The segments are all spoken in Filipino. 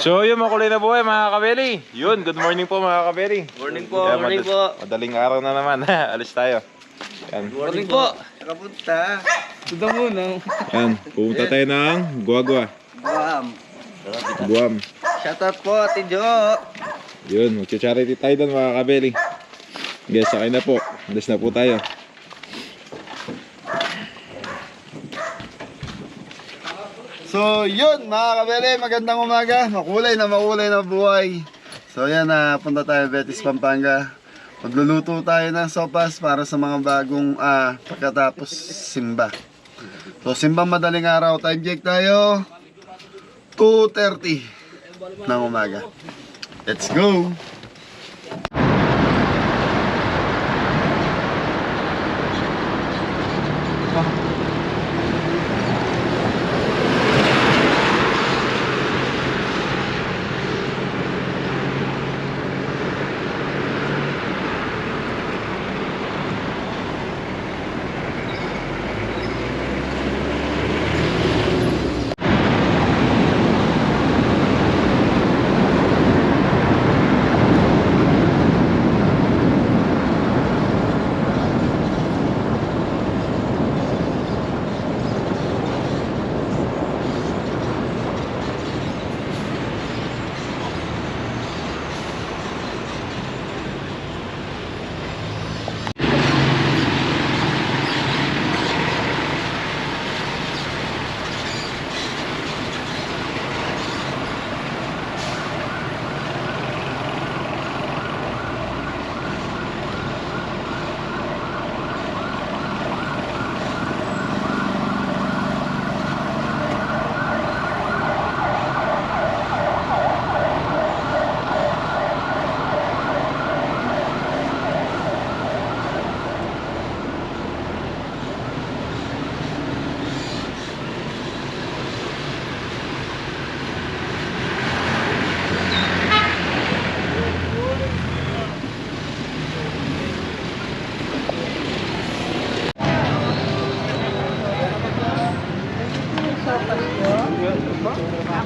So yun, makulay na buhay mga kabeli. Yun, good morning po mga kabeli. Morning po, Yan, morning po. Madaling araw na naman. Alis tayo. Yan. Morning po. Nakapunta. Tuda muna. Yan, pumunta tayo ng Guagua. Guam. Shoutout po, Ate Jo. Yun, mag-charity tayo doon mga kabeli. Guys, sakay na po. Alis na po tayo. So yun mga kabele, magandang umaga. Makulay na buhay. So yan, punta tayo Betis, Pampanga. Magluluto tayo ng sopas para sa mga bagong pagkatapos simba. So simba madaling araw, time check tayo 2:30 ng umaga. Let's go!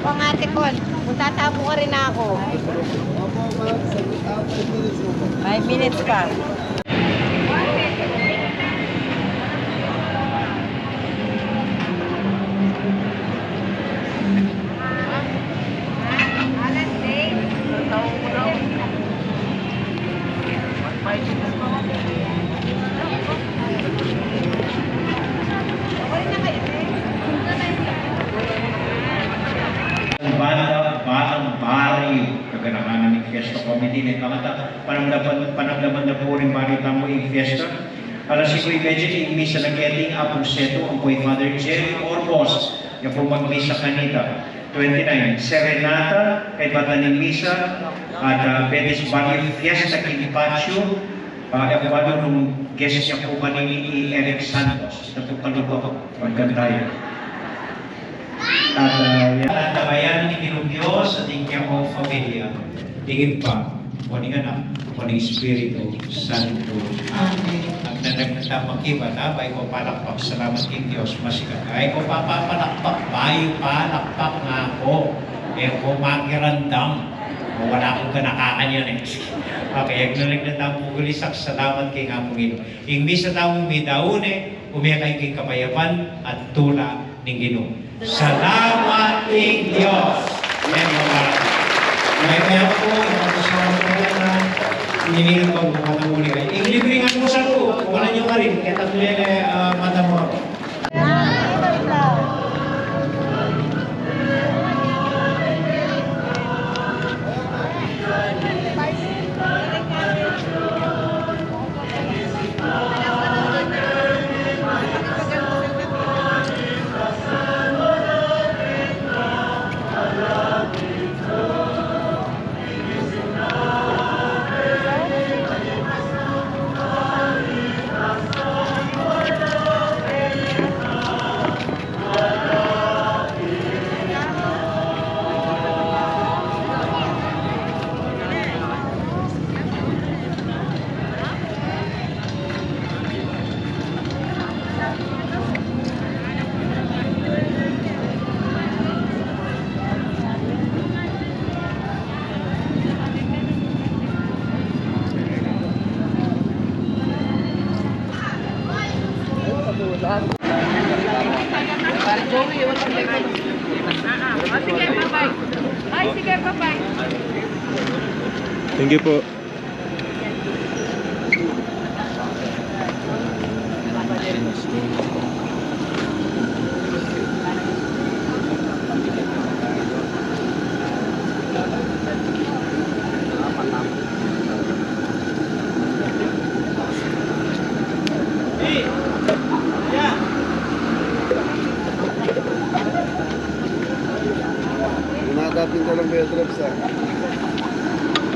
Ako nga, Tikon. Kung tatabo ka rin ako. 5 minutes pa. Batang Bari kaganahan ng Fiesta Committee ng Kamata panaglaban na po rin Bari Tamo yung Fiesta alas 5:30 misa na getting apong seto ang po'y Father Jerry Orbos yung po magmisa kanita 29 Serenata kay Bataning Misa at Betis Barrio Fiesta Kinipacho Ecuador nung guest niya po kanini Eric Santos ito po kalubak magkantayo. At tabayan ni Diyos sa tingkang mga pamilya, tingin pa, kuning anak, kuning Espiritu Santo. Amen. At nanagtamakibat, ay ko palakpak, salamat king Diyos, masikat. Ay ko papapalakpak, bayo palakpak nga ako. Kaya ko magirandam. Wala akong kanakakanyan eh. Okay, ang nanagtatang pugulisak, salamat king Panginoon. Ingmis na tamong midaune, umiyakay king kapayapan at tula ng Ginoo. Salamat king Diyos. Amen, mga kaya po, ipapasama ko na hinihingan ko kung matamuli kayo. Inglibringan mo sa ko, kung wala nyo ka rin, kaya tatuloy na matamo ako. Thank you po. Nakatapin ko lang Kuya Dreps ha.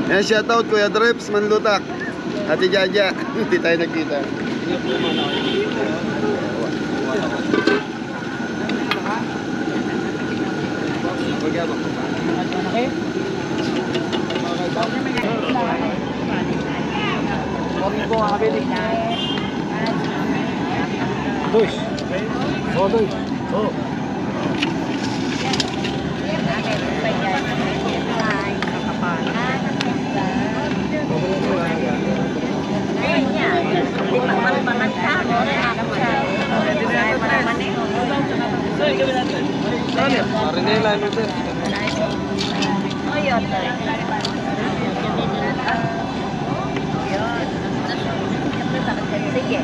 Yan, shoutout Kuya Dreps, Manlutak. Ate Jaja, hindi tayo nagkita. Sige.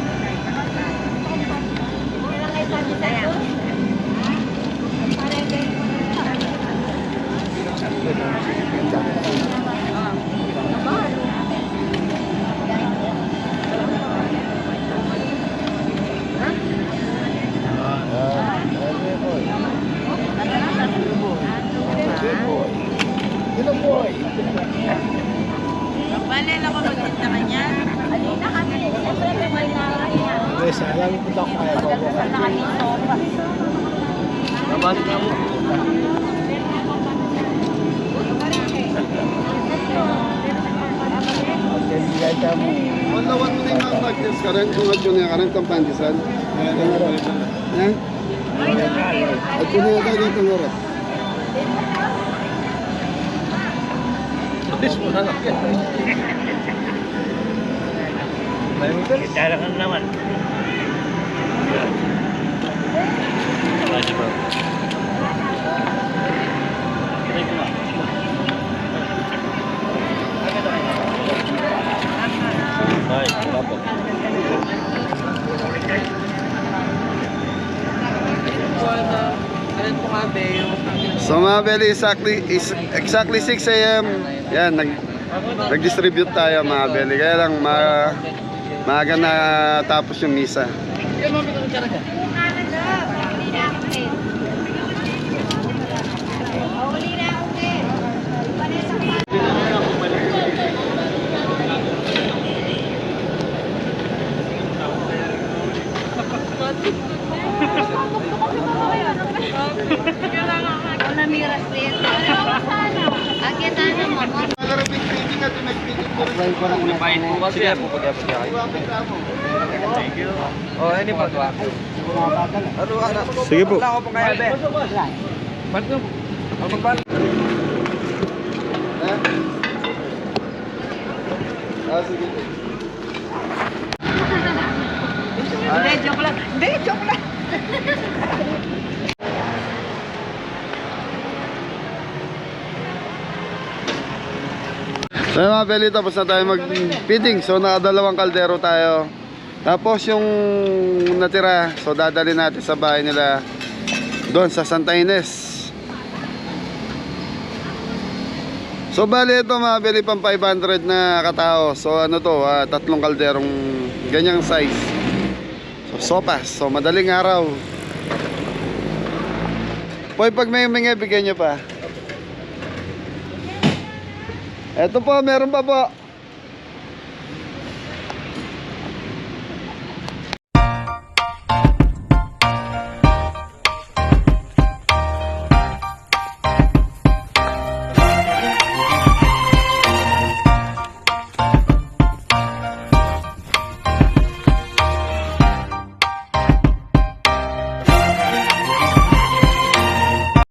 Bale lang ako magtinda kanya. Alina kami. Siyempre may nakakaya. Sayang po ako kaya po. Nabalik na mo. Wala mo na yung mga practice ka rin kung at yun yung karang kampandisan. Yan? At yun yung kagay itong oras. Kitara ka naman. So mga beli, exactly 6 AM. Yan, nag-distribute tayo mga beli. Kaya lang maaga na tapos yung misa. Miras din. Agad ano mo? Magaraping feeding at nag-feeding ko rin. Bayin po kasi yan. Thank you. Oh, ini pa ba? Sige po. Wala ko pa kaya, be. Ba't nyo? Ang magpala. Sige. Hindi, joke lang. Hindi, joke lang. So mga beli, tapos na tayo mag-feeding. So nakadalawang kaldero tayo. Tapos yung natira, so dadali natin sa bahay nila doon sa Santa Ines. So bali ito mga beli, pang 500 na katao. So ano to, 3 kalderong ganyang size. So sopas, so madaling araw. Poy, pag may bigyan nyo pa. Eto po, meron pa po.